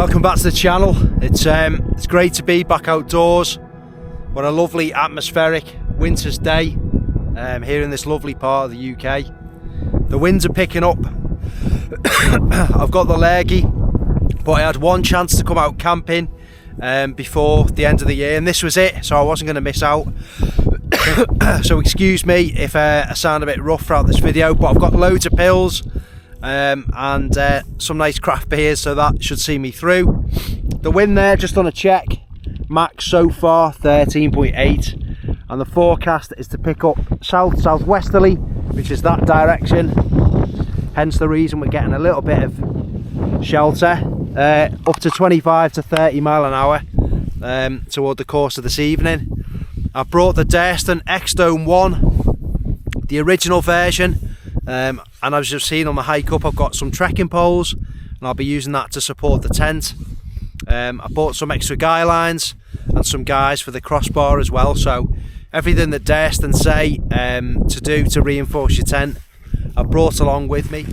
Welcome back to the channel. It's great to be back outdoors. What a lovely atmospheric winter's day here in this lovely part of the UK. The winds are picking up. I've got the lurgy, but I had one chance to come out camping before the end of the year, and this was it, so I wasn't going to miss out. So excuse me if I sound a bit rough throughout this video, but I've got loads of pills and some nice craft beers, so that should see me through. The wind there, just on a check, max so far 13.8, and the forecast is to pick up southwesterly, which is that direction, hence the reason we're getting a little bit of shelter, up to 25 to 30 mile an hour toward the course of this evening. I brought the Durston X Dome 1, the original version, and as you've seen on the hike up, I've got some trekking poles, and I'll be using that to support the tent. I bought some extra guy lines and some guys for the crossbar as well, so everything that Durston say to do to reinforce your tent, I brought along with me.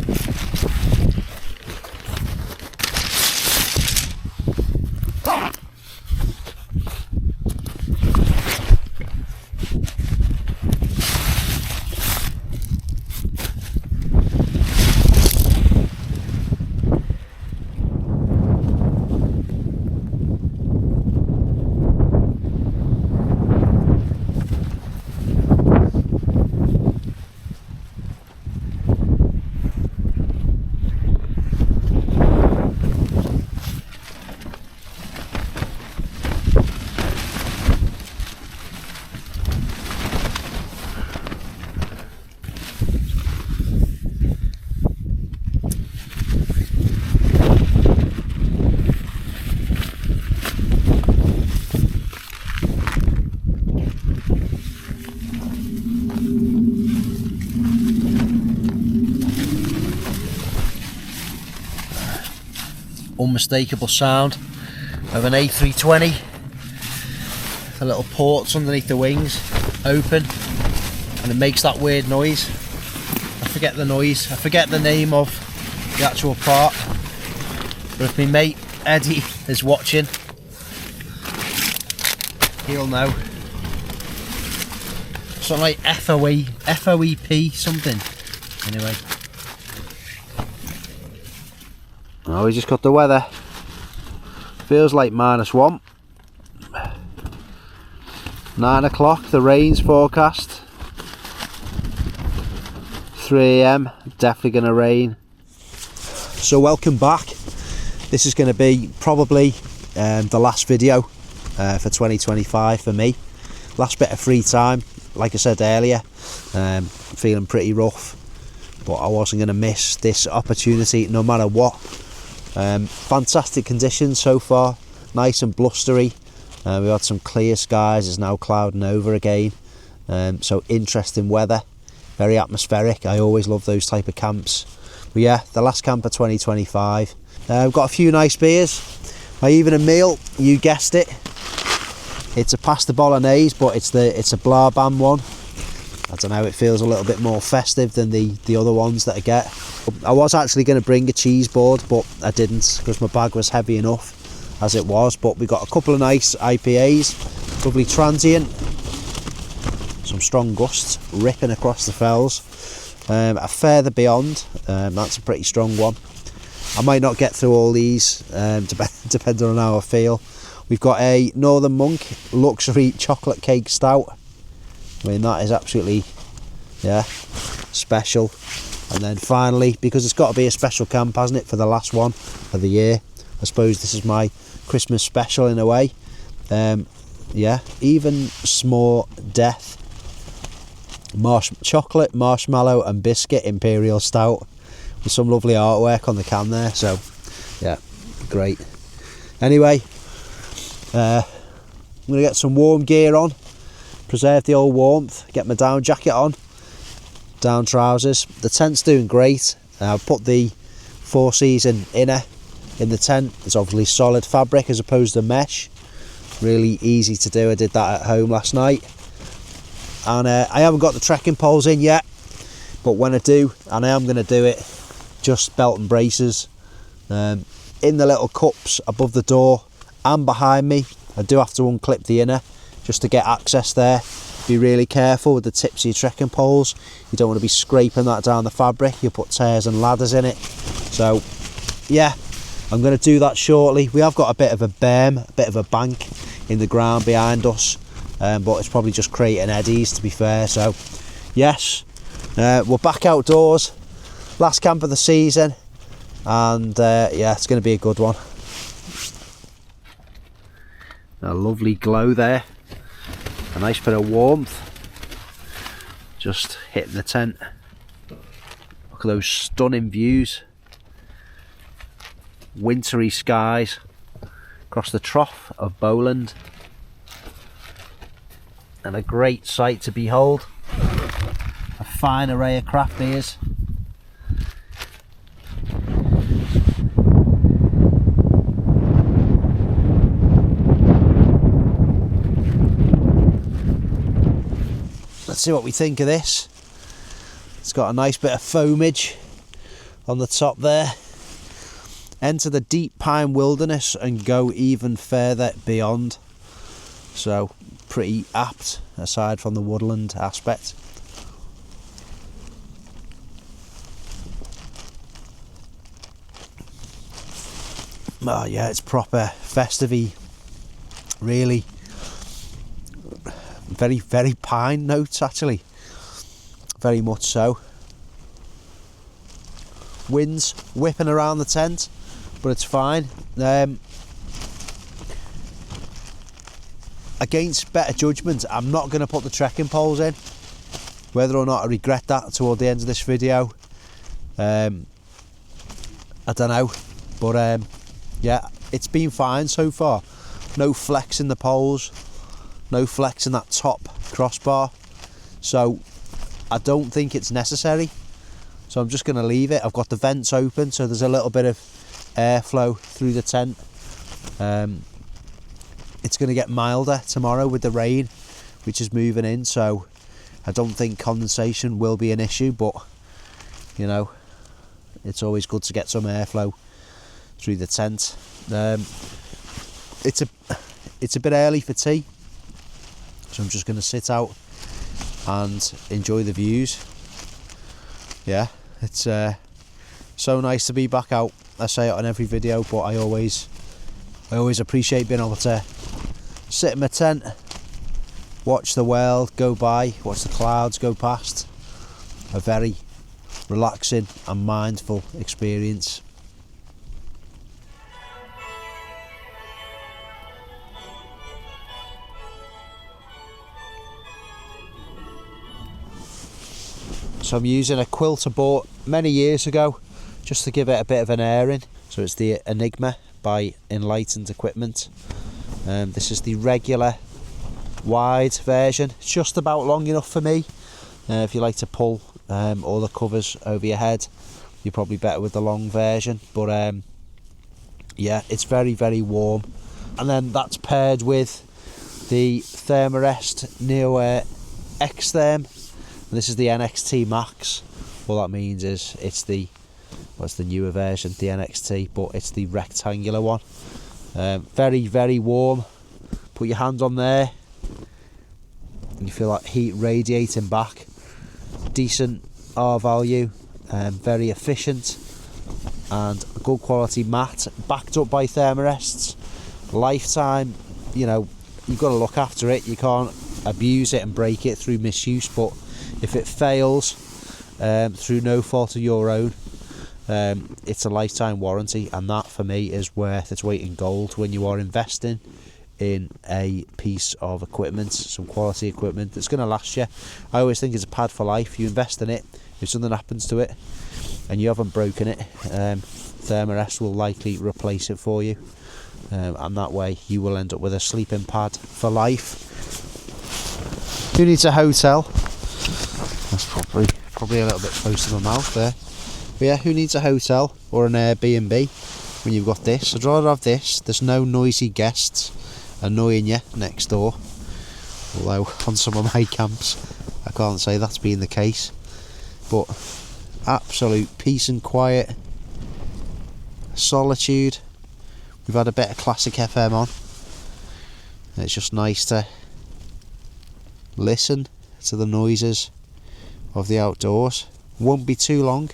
Unmistakable sound of an A320. The little ports underneath the wings open, and it makes that weird noise. I forget the noise, I forget the name of the actual part, but if my mate Eddie is watching, he'll know. Something like FOEP something. Anyway. Oh, we just got the weather. Feels like -1. 9 o'clock, the rain's forecast. 3 AM, definitely going to rain. So welcome back. This is going to be probably the last video for 2025 for me. Last bit of free time. Like I said earlier, feeling pretty rough, but I wasn't going to miss this opportunity no matter what. Fantastic conditions so far, nice and blustery. We've had some clear skies, it's now clouding over again, so interesting weather, very atmospheric. I always love those type of camps. But yeah, the last camp of 2025. We've got a few nice beers. My evening meal, you guessed it, it's a pasta bolognese, but it's a Blarbam one. I don't know, it feels a little bit more festive than the other ones that I get. I was actually going to bring a cheese board, but I didn't because my bag was heavy enough as it was. But we got a couple of nice IPAs, lovely transient, some strong gusts ripping across the fells. A Further Beyond, that's a pretty strong one. I might not get through all these, depending on how I feel. We've got a Northern Monk Luxury Chocolate Cake Stout. I mean, that is absolutely, yeah, special. And then finally, because it's got to be a special camp, hasn't it, for the last one of the year, I suppose this is my Christmas special in a way. Yeah, Even S'more Death chocolate, marshmallow and biscuit imperial stout, with some lovely artwork on the can there, so yeah, great. Anyway, I'm going to get some warm gear on, preserve the old warmth, get my down jacket on, down trousers. The tent's doing great. I've put the 4-season inner in the tent. It's obviously solid fabric as opposed to mesh. Really easy to do. I did that at home last night. And I haven't got the trekking poles in yet, but when I do, and I am going to do it, just belt and braces. in the little cups above the door and behind me. I do have to unclip the inner just to get access there. Be really careful with the tips of your trekking poles. You don't want to be scraping that down the fabric. You'll put tears and ladders in it. So yeah, I'm going to do that shortly. We have got a bit of a berm, a bit of a bank in the ground behind us, but it's probably just creating eddies, to be fair. So yes, we're back outdoors, last camp of the season, and yeah, it's going to be a good one. A lovely glow there, a nice bit of warmth just hitting the tent. Look at those stunning views, wintry skies across the trough of Bowland, and a great sight to behold. A fine array of craft beers. Let's see what we think of this. It's got a nice bit of foliage on the top there. Enter the deep pine wilderness and go even further beyond. So pretty apt, aside from the woodland aspect. Oh yeah, it's proper festive-y, really. Very, very pine notes, actually. Very much so. Winds whipping around the tent, but it's fine. Against better judgment, I'm not going to put the trekking poles in. Whether or not I regret that toward the end of this video, I don't know. But yeah, it's been fine so far. No flex in the poles. No flex in that top crossbar, so I don't think it's necessary, so I'm just going to leave it. I've got the vents open, so there's a little bit of airflow through the tent. It's going to get milder tomorrow with the rain which is moving in, so I don't think condensation will be an issue, but you know, it's always good to get some airflow through the tent. It's a bit early for tea, so I'm just going to sit out and enjoy the views. Yeah, it's so nice to be back out. I say it on every video, but I always appreciate being able to sit in my tent, watch the world go by, watch the clouds go past. A very relaxing and mindful experience. So I'm using a quilt I bought many years ago just to give it a bit of an airing. So it's the Enigma by Enlightened Equipment. This is the regular wide version. It's just about long enough for me. If you like to pull all the covers over your head, you're probably better with the long version. But yeah, it's very, very warm. And then that's paired with the Therm-a-Rest Neo X Dome. This is the NXT Max. All that means is it's the newer version, the NXT, but it's the rectangular one. Very, very warm. Put your hand on there and you feel that heat radiating back. Decent R value, very efficient, and a good quality mat, backed up by Therm-a-Rests. Lifetime, you know, you've got to look after it. You can't abuse it and break it through misuse, but if it fails through no fault of your own, it's a lifetime warranty, and that for me is worth its weight in gold when you are investing in a piece of equipment, some quality equipment that's going to last you. I always think it's a pad for life. You invest in it, if something happens to it and you haven't broken it, Therm-a-Rest will likely replace it for you, and that way you will end up with a sleeping pad for life. Who needs a hotel? That's probably a little bit close to my mouth there. But yeah, who needs a hotel or an Airbnb when you've got this? I'd rather have this. There's no noisy guests annoying you next door. Although on some of my camps I can't say that's been the case. But absolute peace and quiet, solitude, we've had a bit of classic FM on. It's just nice to listen to the noises of the outdoors. Won't be too long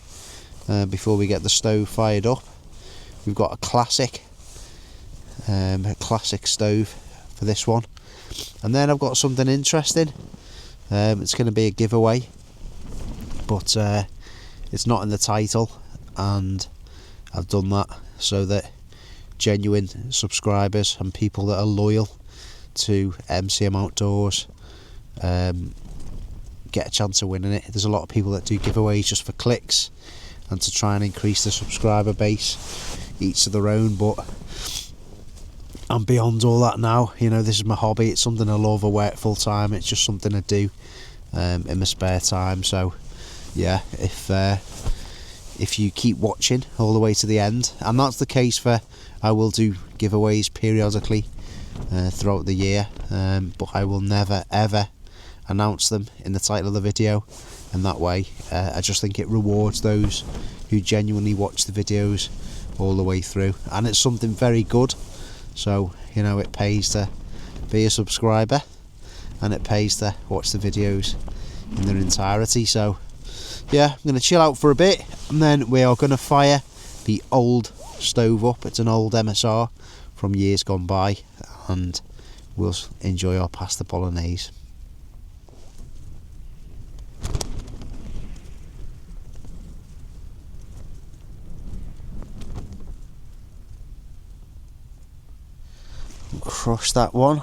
before we get the stove fired up. We've got a classic stove for this one, and then I've got something interesting. It's going to be a giveaway, but it's not in the title, and I've done that so that genuine subscribers and people that are loyal to MCM Outdoors get a chance of winning it. There's a lot of people that do giveaways just for clicks and to try and increase the subscriber base, each to their own, but I'm beyond all that now. You know, this is my hobby. It's something I love. I work full time. It's just something I do in my spare time. So yeah, if you keep watching all the way to the end, and that's the case for, I will do giveaways periodically throughout the year, but I will never ever announce them in the title of the video, and that way I just think it rewards those who genuinely watch the videos all the way through, and it's something very good. So, you know, it pays to be a subscriber, and it pays to watch the videos in their entirety. So yeah, I'm going to chill out for a bit, and then we are going to fire the old stove up. It's an old MSR from years gone by, and we'll enjoy our pasta bolognese. Crush that one.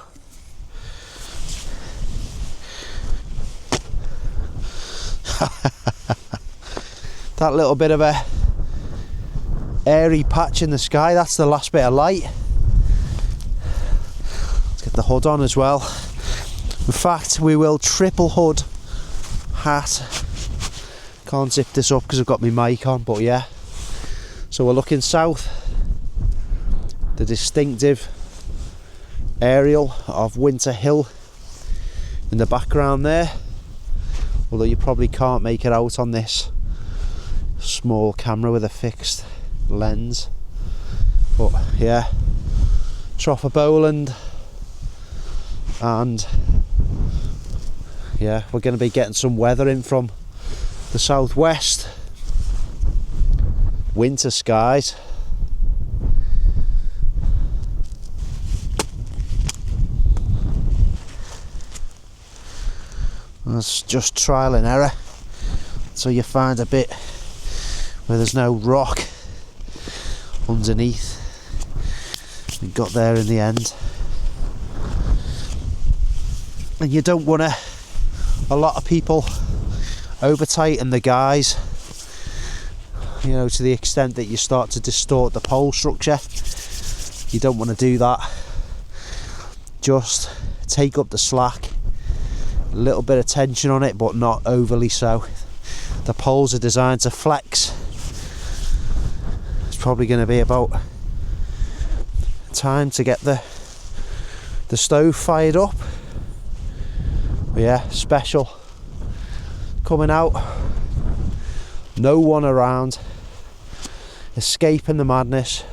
That little bit of a airy patch in the sky, that's the last bit of light. Let's get the hood on as well. In fact, we will triple hood hat. Can't zip this up because I've got my mic on, but yeah. So we're looking south. The distinctive aerial of Winter Hill in the background there, although you probably can't make it out on this small camera with a fixed lens. But yeah, trough of Bowland, and yeah, we're going to be getting some weather in from the southwest. Winter skies. That's just trial and error, so you find a bit where there's no rock underneath. We got there in the end, and you don't want to, a lot of people over tighten the guys, you know, to the extent that you start to distort the pole structure. You don't want to do that. Just take up the slack, a little bit of tension on it, but not overly so. The poles are designed to flex. It's probably going to be about time to get the stove fired up. But yeah, special coming out, no one around, escaping the madness,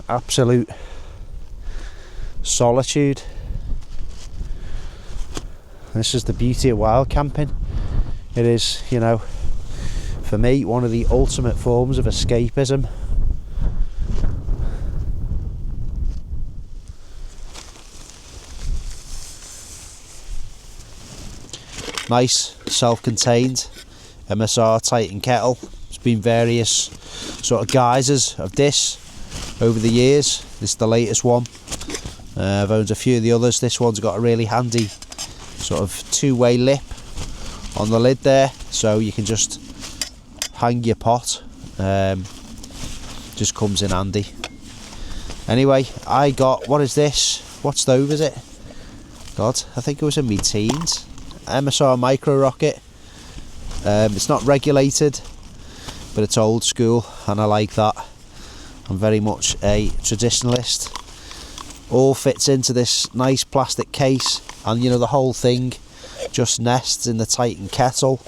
absolute solitude. This is the beauty of wild camping. It is, you know, for me, one of the ultimate forms of escapism. Nice, self-contained MSR Titan kettle. There's been various sort of guises of this over the years. This is the latest one. I've owned a few of the others. This one's got a really handy sort of two-way lip on the lid there, so you can just hang your pot. Just comes in handy. Anyway, I got, what is this? What stove is it? God, I think it was in my teens. MSR micro rocket. It's not regulated, but it's old school, and I like that. I'm very much a traditionalist. All fits into this nice plastic case, and you know, the whole thing just nests in the Titan kettle.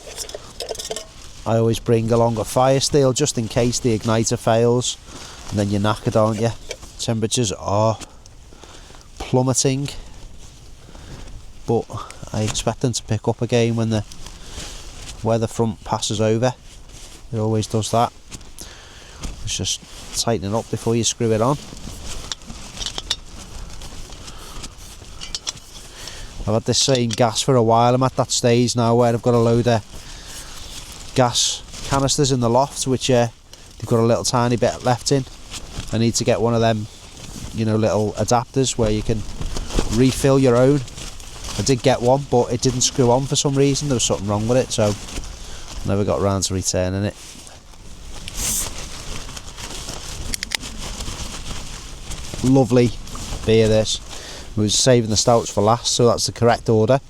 I always bring along a fire steel just in case the igniter fails, and then you're knackered, aren't you? Temperatures are plummeting, but I expect them to pick up again when the weather front passes over. It always does that. It's just tightening up before you screw it on. I've had this same gas for a while. I'm at that stage now where I've got a load of gas canisters in the loft, which they've got a little tiny bit left in. I need to get one of them, you know, little adapters where you can refill your own. I did get one, but it didn't screw on for some reason. There was something wrong with it, so I never got around to returning it. Lovely beer, this. We was saving the stouts for last, so that's the correct order.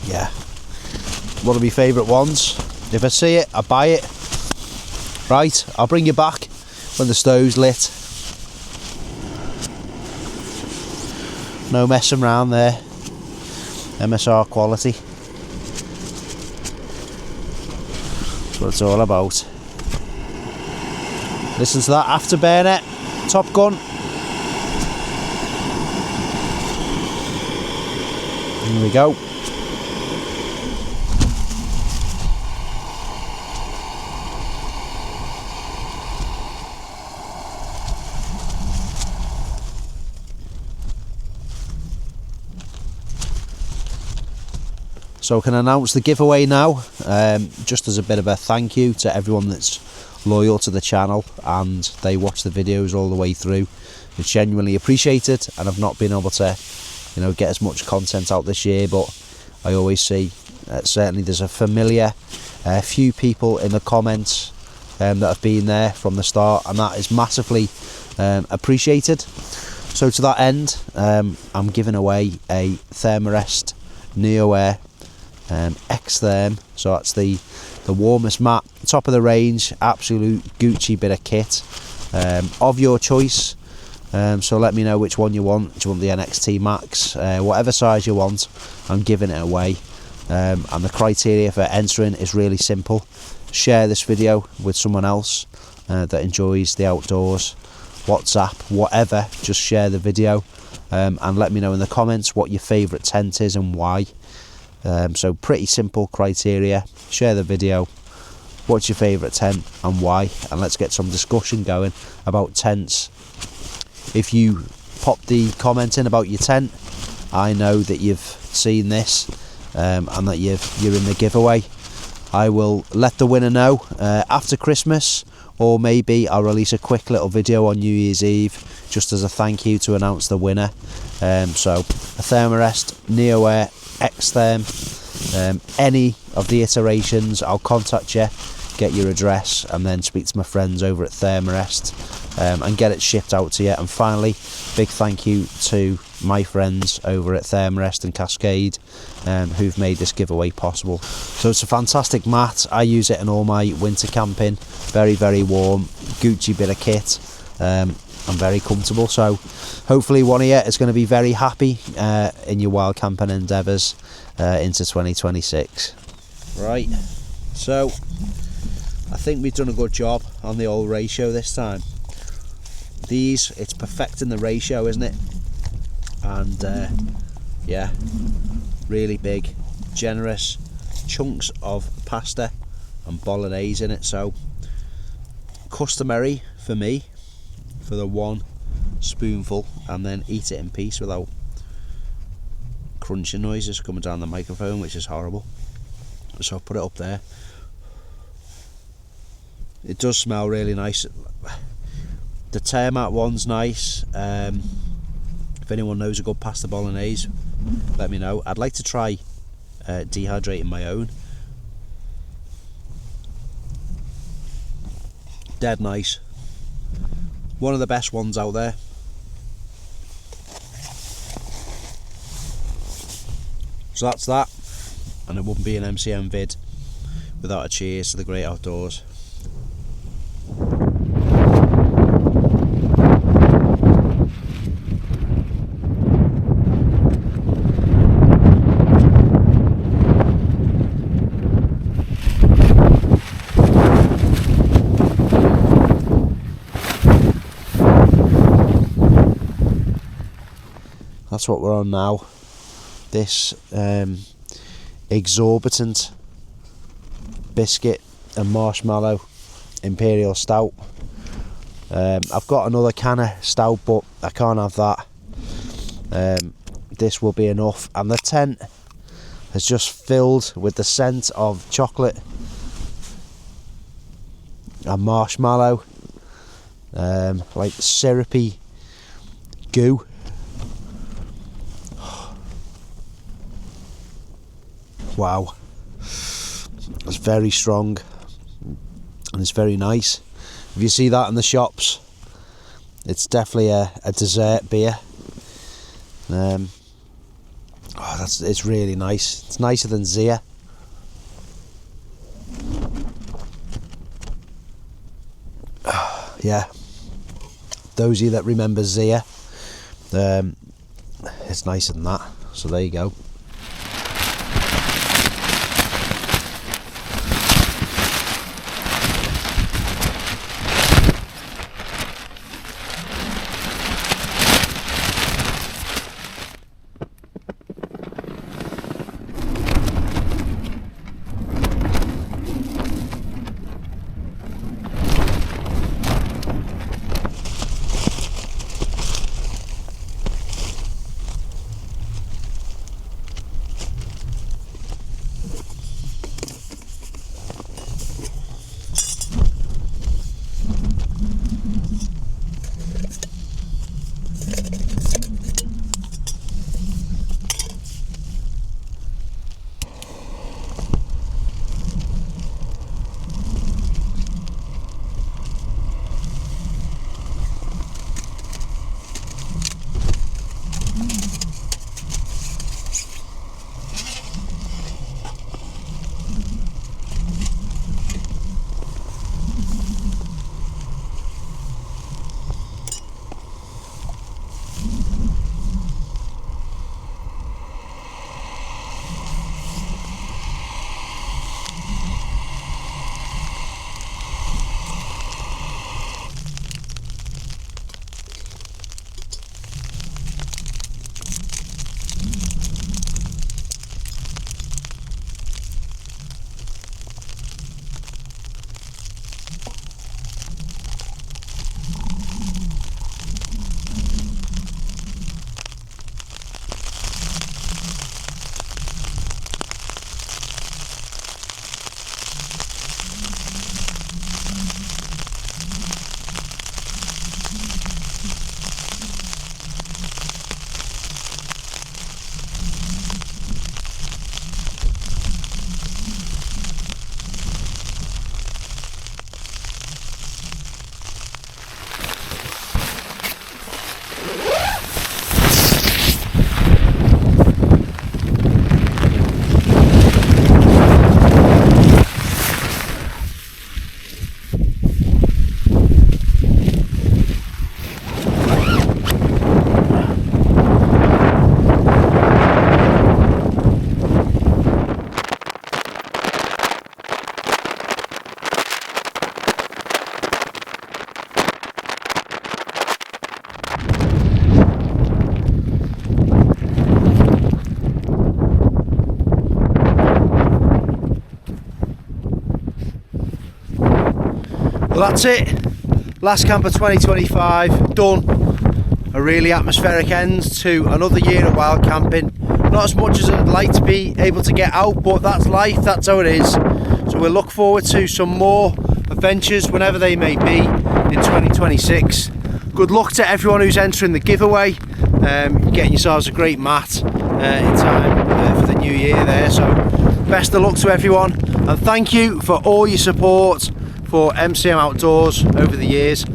Yeah, one of my favourite ones. If I see it, I buy it. Right, I'll bring you back when the stove's lit. No messing around there. MSR quality. That's what it's all about. Listen to that afterburner, Top Gun. Here we go. So I can announce the giveaway now, just as a bit of a thank you to everyone that's loyal to the channel and they watch the videos all the way through. It's genuinely appreciated, and I've not been able to, you know, get as much content out this year, but I always see certainly there's a familiar few people in the comments that have been there from the start, and that is massively appreciated. So to that end, I'm giving away a Therm-a-Rest Neo Air X Therm, so that's the warmest mat, top of the range, absolute Gucci bit of kit, of your choice. So let me know which one you want. Do you want the NXT Max? Whatever size you want, I'm giving it away. And the criteria for entering is really simple. Share this video with someone else that enjoys the outdoors. WhatsApp, whatever, just share the video, and let me know in the comments what your favourite tent is and why. So pretty simple criteria. Share the video, what's your favourite tent and why, and let's get some discussion going about tents. If you pop the comment in about your tent, I know that you've seen this and that you're in the giveaway. I will let the winner know after Christmas, or maybe I'll release a quick little video on New Year's Eve just as a thank you to announce the winner. So a Therm-a-Rest Neo Air X Therm, any of the iterations, I'll contact you, get your address, and then speak to my friends over at Therm-a-Rest and get it shipped out to you. And finally, big thank you to my friends over at Therm-a-Rest and Cascade who've made this giveaway possible. So it's a fantastic mat. I use it in all my winter camping. Very, very warm, Gucci bit of kit. I'm very comfortable, so hopefully one of you is going to be very happy in your wild camping endeavours into 2026. Right, so I think we've done a good job on the old ratio this time. It's perfecting the ratio, isn't it? And yeah, really big, generous chunks of pasta and bolognese in it, so customary for me for the one spoonful and then eat it in peace without crunching noises coming down the microphone, which is horrible. So I'll put it up there. It does smell really nice. The tarmac one's nice. If anyone knows a good pasta bolognese, let me know. I'd like to try dehydrating my own. Dead nice. One of the best ones out there. So that's that, and it wouldn't be an MCM vid without a cheers to the great outdoors. That's what we're on now. This exorbitant biscuit and marshmallow imperial stout. I've got another can of stout, but I can't have that. This will be enough, and the tent has just filled with the scent of chocolate and marshmallow, like syrupy goo. Wow, it's very strong and it's very nice. If you see that in the shops, it's definitely a dessert beer. It's really nice. It's nicer than Zia. Yeah, those of you that remember Zia, it's nicer than that. So there you go. Well, that's it. Last camp of 2025 done. A really atmospheric end to another year of wild camping. Not as much as I'd like to be able to get out, but that's life, that's how it is. So we'll look forward to some more adventures whenever they may be in 2026. Good luck to everyone who's entering the giveaway. You're getting yourselves a great mat in time for the new year there. So best of luck to everyone, and thank you for all your support for MCM Outdoors over the years.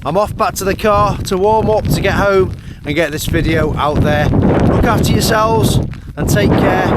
I'm off back to the car to warm up, to get home and get this video out there. Look after yourselves and take care.